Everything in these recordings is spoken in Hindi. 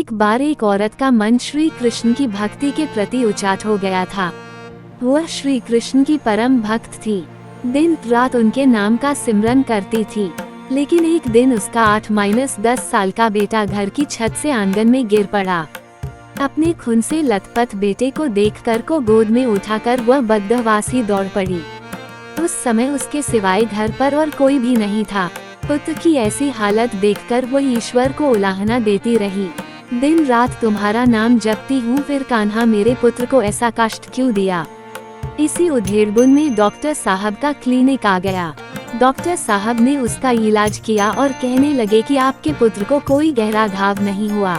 एक बार एक औरत का मन श्री कृष्ण की भक्ति के प्रति उचाट हो गया था। वह श्री कृष्ण की परम भक्त थी, दिन रात उनके नाम का सिमरन करती थी। लेकिन एक दिन उसका 8-10 साल का बेटा घर की छत से आंगन में गिर पड़ा। अपने खून से लथपथ बेटे को देखकर को गोद में उठाकर वह बद्धवासी दौड़ पड़ी। उस समय उसके सिवाय घर पर और कोई भी नहीं था। पुत्र की ऐसी हालत देखकर वो ईश्वर को उलाहना देती रही, दिन रात तुम्हारा नाम जपती हूँ, फिर कान्हा मेरे पुत्र को ऐसा कष्ट क्यों दिया। इसी उधेड़बुन में डॉक्टर साहब का क्लिनिक आ गया। डॉक्टर साहब ने उसका इलाज किया और कहने लगे कि आपके पुत्र को कोई गहरा घाव नहीं हुआ,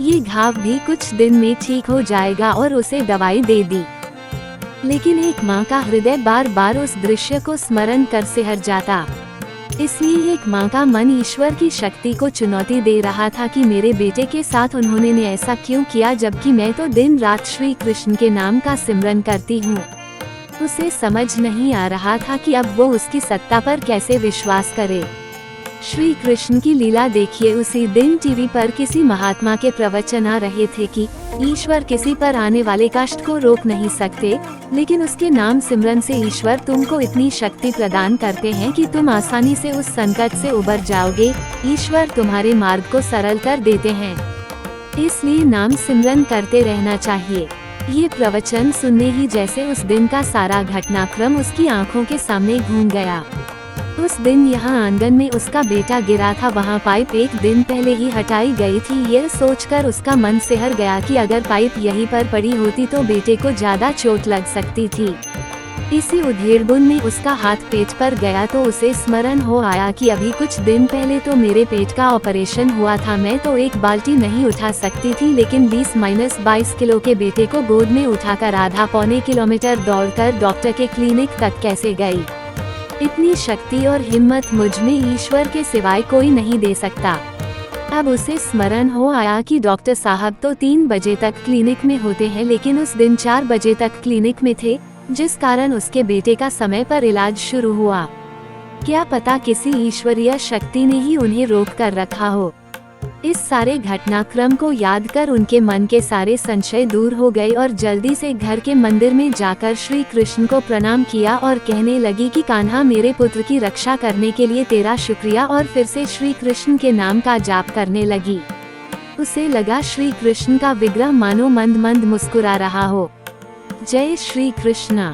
ये घाव भी कुछ दिन में ठीक हो जाएगा, और उसे दवाई दे दी। लेकिन एक माँ का हृदय बार बार उस दृश्य को स्मरण कर सिहर जाता। इसलिए एक माँ का मन ईश्वर की शक्ति को चुनौती दे रहा था कि मेरे बेटे के साथ उन्होंने ने ऐसा क्यों किया, जबकि मैं तो दिन रात श्री कृष्ण के नाम का सिमरन करती हूँ। उसे समझ नहीं आ रहा था कि अब वो उसकी सत्ता पर कैसे विश्वास करे। श्री कृष्ण की लीला देखिए, उसी दिन टीवी पर किसी महात्मा के प्रवचन आ रहे थे कि ईश्वर किसी पर आने वाले कष्ट को रोक नहीं सकते, लेकिन उसके नाम सिमरन से ईश्वर तुमको इतनी शक्ति प्रदान करते हैं कि तुम आसानी से उस संकट से उबर जाओगे। ईश्वर तुम्हारे मार्ग को सरल कर देते हैं, इसलिए नाम सिमरन करते रहना चाहिए। ये प्रवचन सुनने ही जैसे उस दिन का सारा घटनाक्रम उसकी आंखों के सामने घूम गया। उस दिन यहाँ आंगन में उसका बेटा गिरा था, वहाँ पाइप एक दिन पहले ही हटाई गई थी। यह सोचकर उसका मन सिहर गया कि अगर पाइप यहीं पर पड़ी होती तो बेटे को ज्यादा चोट लग सकती थी। इसी उधेड़बुन में उसका हाथ पेट पर गया तो उसे स्मरण हो आया कि अभी कुछ दिन पहले तो मेरे पेट का ऑपरेशन हुआ था, मैं तो एक बाल्टी नहीं उठा सकती थी, लेकिन 20-22 किलो के बेटे को गोद में उठाकर आधा-पौने किलोमीटर दौड़कर डॉक्टर के क्लिनिक तक कैसे गई। इतनी शक्ति और हिम्मत मुझ में ईश्वर के सिवाय कोई नहीं दे सकता। अब उसे स्मरण हो आया कि डॉक्टर साहब तो 3 बजे तक क्लिनिक में होते हैं, लेकिन उस दिन 4 बजे तक क्लिनिक में थे, जिस कारण उसके बेटे का समय पर इलाज शुरू हुआ। क्या पता किसी ईश्वरीय शक्ति ने ही उन्हें रोक कर रखा हो। इस सारे घटनाक्रम को याद कर उनके मन के सारे संशय दूर हो गए और जल्दी से घर के मंदिर में जाकर श्री कृष्ण को प्रणाम किया और कहने लगी कि कान्हा मेरे पुत्र की रक्षा करने के लिए तेरा शुक्रिया, और फिर से श्री कृष्ण के नाम का जाप करने लगी। उसे लगा श्री कृष्ण का विग्रह मानो मंद मंद मुस्कुरा रहा हो। जय श्री कृष्ण।